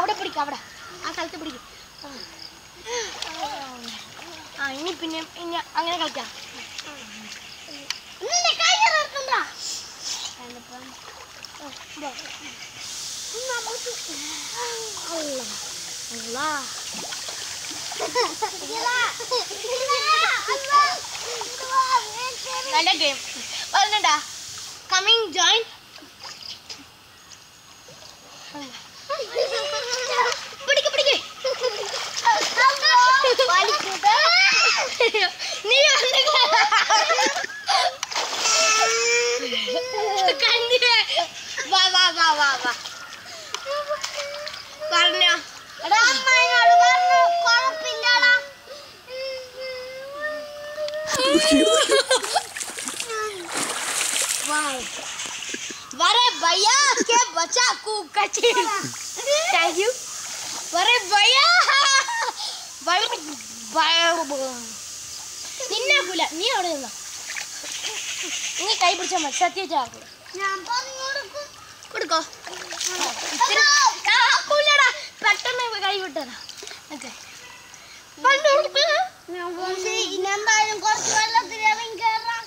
അവിടെ പിടിക്കാം, അവിടെ ആ സ്ഥലത്ത് പിടിക്കും. ആ ഇനി പിന്നെ ഇനി അങ്ങനെ കളിക്കാം. നല്ല ഗെയിം പറഞ്ഞിട്ടാ. Coming join. പിടിക്ക് പിടിക്ക്. നീ വാ വാ വാ വാ വാ പറഞ്ഞോ. वरे भैया के बचा कुकची. Thank you. वरे भैया നിന്നെ കൂല. നീ അവിടെ നിന്നോ. നീ കൈ പിടിച്ചാൽ മതി. സത്യമാക്കൂല. കൊടുക്കോ. കൂലടാ പെട്ടെന്ന് കൈ വിട്ടതാ. ഓക്കെ ഇനെന്തായാലും കുറച്ച് വെള്ളത്തിൽ ഇറങ്ങി കയറാം.